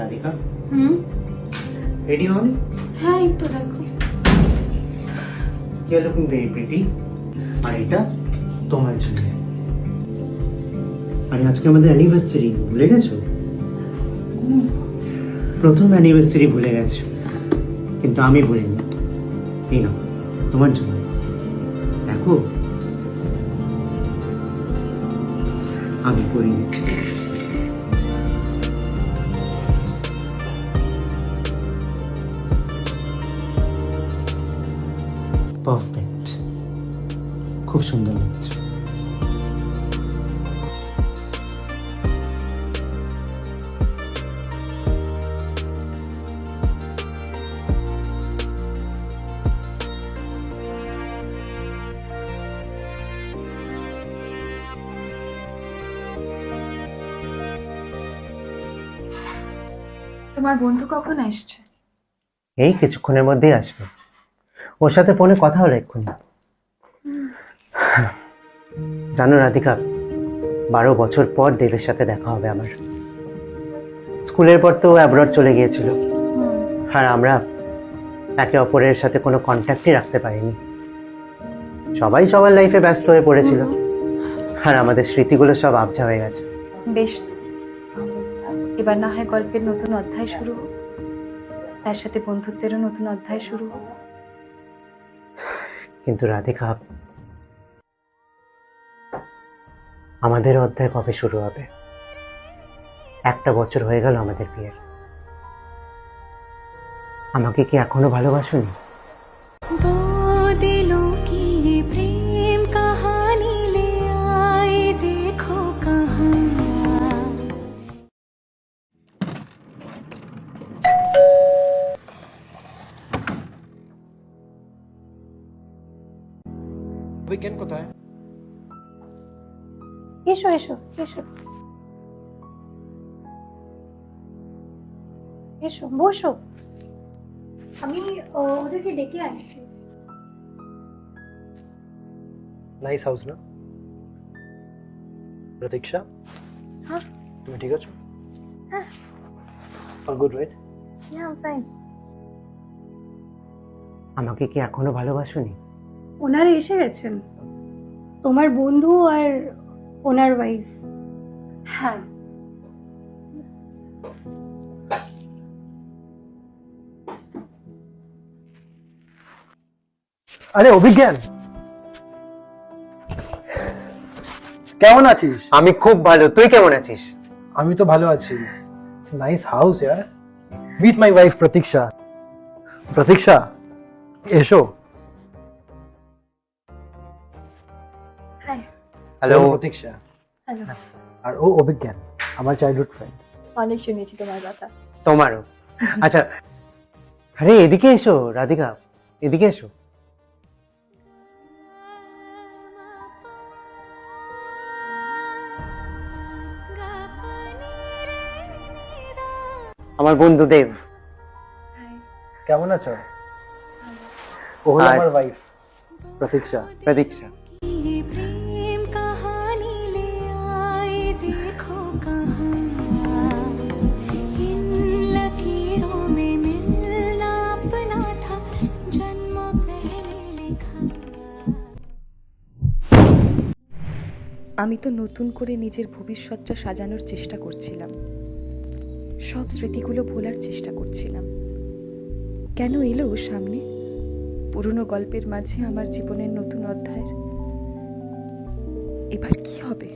Radhika ready হন? হ্যাঁ এই তো দেখো। You are looking very pretty. আর এটা তোমার জন্য। আরে আজকে আমাদের অ্যানিভার্সারি, ভুলে গেছো? প্রথম অ্যানিভার্সারি ভুলে গেছো, কিন্তু আমি ভুলিনি। এই নাও তোমার জন্য, দেখো আমি করিনি। পারফেক্ট, খুব সুন্দর লাগছে। তোমার বন্ধু কখন আসছে? এই কিছুক্ষণের মধ্যেই আসবে। ওর সাথে ফোনে কথা হলো এক্ষুনি। জানো রাধিকা, 12 বছর পর দেবের সাথে দেখা হবে আমার। স্কুলের পর তো অ্যাব্রড চলে গিয়েছিল, আর আমরা একে অপরের সাথে কোনো কন্ট্যাক্টই রাখতে পারিনি। সবাই সবার লাইফে ব্যস্ত হয়ে পড়েছিল, আর আমাদের স্মৃতিগুলো সব আবঝা হয়ে গেছে। বেশ, এবার না হয় গল্পের নতুন অধ্যায় শুরু হোক, তার সাথে বন্ধুত্বেরও নতুন অধ্যায় শুরু হোক। কিন্তু রাধিকা, আমাদের অধ্যায় কবে শুরু হবে? 1 বছর হয়ে গেল আমাদের বিয়ের। আমাকে কি এখনো ভালোবাসোনি? বিজ্ঞান কোথায়? এসো এসো এসো এসো, বসো। আমি ওদেরকে ডেকে আনছি। নাইস হাউস না প্রতীক্ষা? হ্যাঁ তুমি ঠিক আছো? হ্যাঁ, অল গুড রাইট? হ্যাঁ ফাইন। আমাকে কি এখনো ভালোবাসোনি? ওনারা এসে গেছেন, তোমার বন্ধু আর ওনার ওয়াইফ। হ্যাঁ। আরে অভিজ্ঞান, কেমন আছিস? আমি খুব ভালো, তুই কেমন আছিস? আমি তো ভালো আছি। নাইস হাউস ইয়ার। Meet my wife Pratiksha. Pratiksha এসো। হাই। হ্যালো প্রতীক্ষা। হ্যালো। আর ও অভিজ্ঞান, আমার চাইল্ডহুড ফ্রেন্ড। অনেক শুনেছি তোমার কথা। তোমারও। আচ্ছা, আরে এদিকে এসো রাধিকা, এদিকে এসো। আমার বন্ধু দেব। কেমন আছো? ও হলো আমার ওয়াইফ প্রতীক্ষা। প্রতীক্ষা। আমি তো নতুন করে নিজের ভবিষ্যৎটা সাজানোর চেষ্টা করছিলাম, সব স্মৃতিগুলো ভোলার চেষ্টা করছিলাম। কেন এলো সামনে পুরনো গল্পের মাঝে আমার জীবনের নতুন অধ্যায়ের? এবার কি হবে?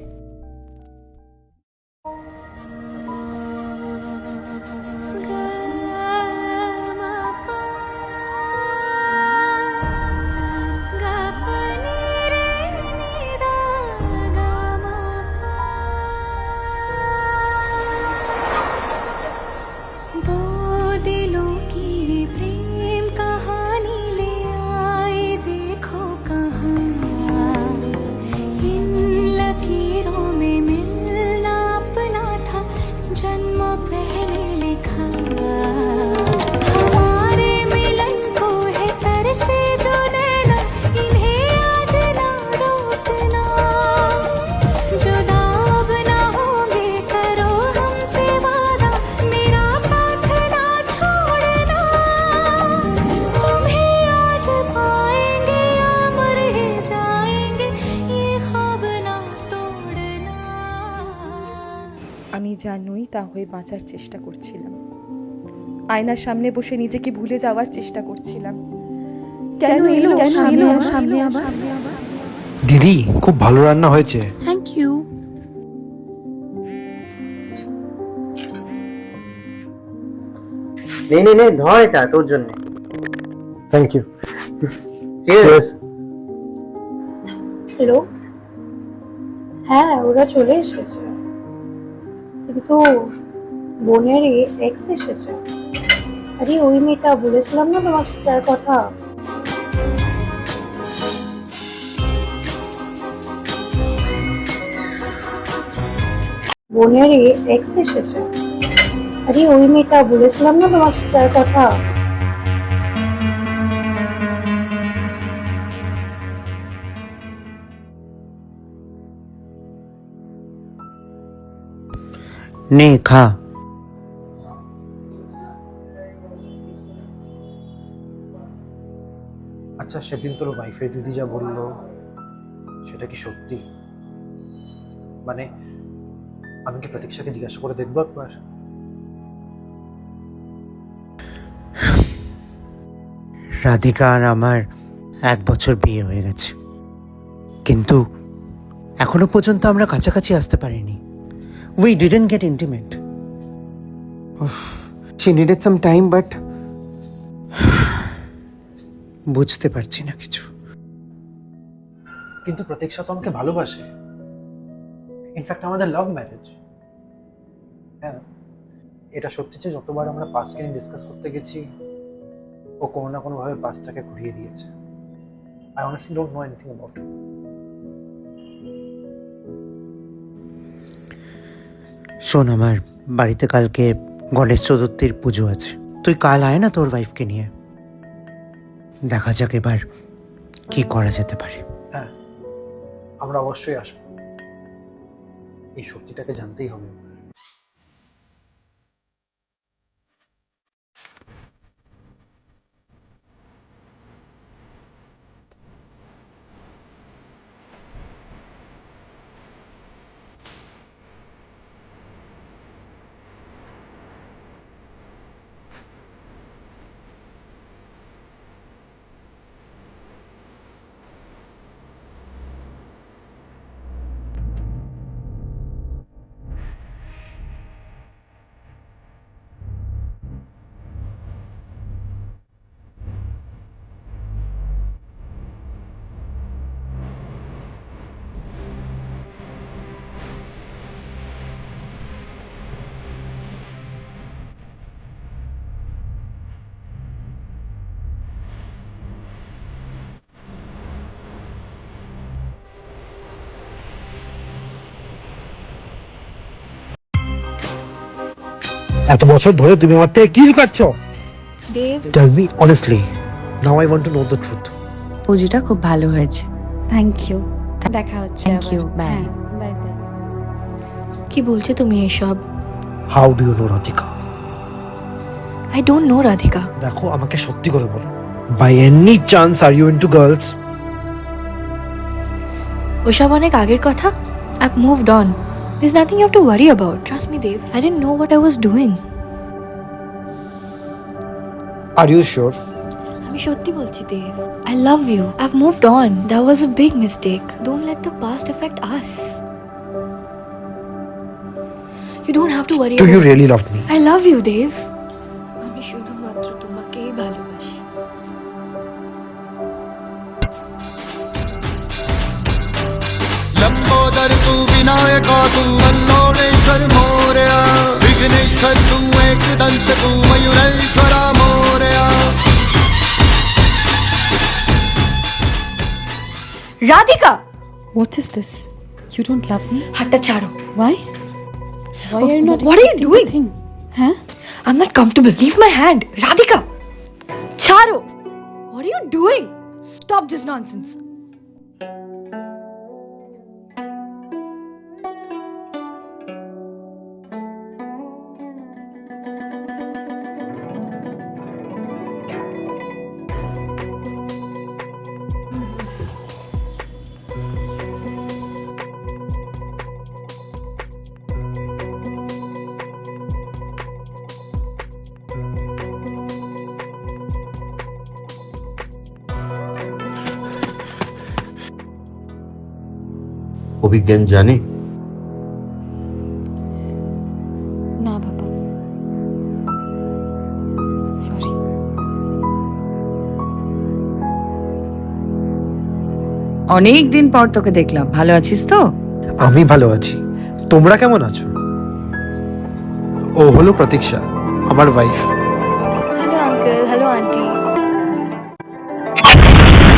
আমি যা নই তা হয়ে বাঁচার চেষ্টা করছিলাম। আয়নার সামনে বসে নিজেকে ভুলে যাওয়ার চেষ্টা করছিলাম। কেন এলো সামনে আবার? দিদি, খুব ভালো রান্না হয়েছে। Thank you. নে ধর এটা তোর জন্য। Thank you. Cheers. হ্যালো, হ্যাঁ ওরা চলে এসেছে, কিন্তু বোনেরই এক্স এসেছে। আরে ওই মেয়েটা বলেছিলাম না তোমাকে তার কথা। বোনেরই এক্স এসেছে। আরে ওই মেয়েটা বলেছিলাম না তোমাকে তার কথা। নে খা। আচ্ছা, সেদিন তোর ওয়াইফের দিদি যা বললো সেটা কি সত্যি? মানে আমি কি প্রতীক্ষাকে জিজ্ঞাসা করে দেখবো একবার? রাধিকা আর আমার 1 বছর বিয়ে হয়ে গেছে, কিন্তু এখনো পর্যন্ত আমরা কাছাকাছি আসতে পারিনি। We didn't get intimate. She needed some time, but বুঝতে পারছি না কিছু। কিন্তু প্রতীক্ষা তো আমাকে ভালোবাসে। ইনফ্যাক্ট আমাদের লাভ ম্যারেজ। হ্যাঁ, এটা সত্যি যে যতবার আমরা পাস্টকে নিয়ে ডিসকাস করতে গেছি ও কোনো না কোনোভাবে পাস্টটাকে ঘুরিয়ে দিয়েছে। I honestly don't know anything about it. শোন, আমার বাড়িতে কালকে গণেশ চতুর্থীর পুজো আছে, তুই কাল আয় না তোর ওয়াইফকে নিয়ে। দেখা যাক এবার কি করা যেতে পারে। হ্যাঁ, আমরা অবশ্যই আসবো। এই সত্যিটাকে জানতেই হবে। এত বছর ধরে তুমি আমার থেকে কি লুকাচ্ছ? দেব, Tell me honestly. Now I want to know the truth. পুজোটা খুব ভালো হয়েছে। থ্যাংক ইউ, দেখা হচ্ছে Thank আবার। you, bye. হ্যাঁ, বাই বাই। কি বলছো তুমি এসব? How do you know Radhika? I don't know Radhika. দেখো, আমাকে সত্যি করে বলো, by any chance are you into girls? ওসব অনেক আগের কথা। I moved on. There's nothing you have to worry about. Trust me, Dev. I didn't know what I was doing. Are you sure? আমি সত্যি বলছি, Dev. I love you. I've moved on. That was a big mistake. Don't let the past affect us. You don't have to worry do you about really love me? I love you, Dev. আমি শুধুমাত্র তোমাকেই ভালোবাসি। लंबोदर तू विनायका तू मल्लोडेश्वर मोरया विघ्नेश्वर तू एकदंत तू मयूरेश्वरा Morya. Radhika, What is this? You don't love me? হাতটা ছাড়ো। Why? Why are you not What are you accepting doing? the thing? Huh? I'm not comfortable. Leave my hand. Radhika! Charo! What are you doing? Stop this nonsense. অভিজ্ঞান জানে? না বাবা, sorry. অনেক দিন পর তোকে দেখলাম, ভালো আছিস তো? আমি ভালো আছি, তোমরা কেমন আছো? ও হলো প্রতীক্ষা, আমার ওয়াইফ।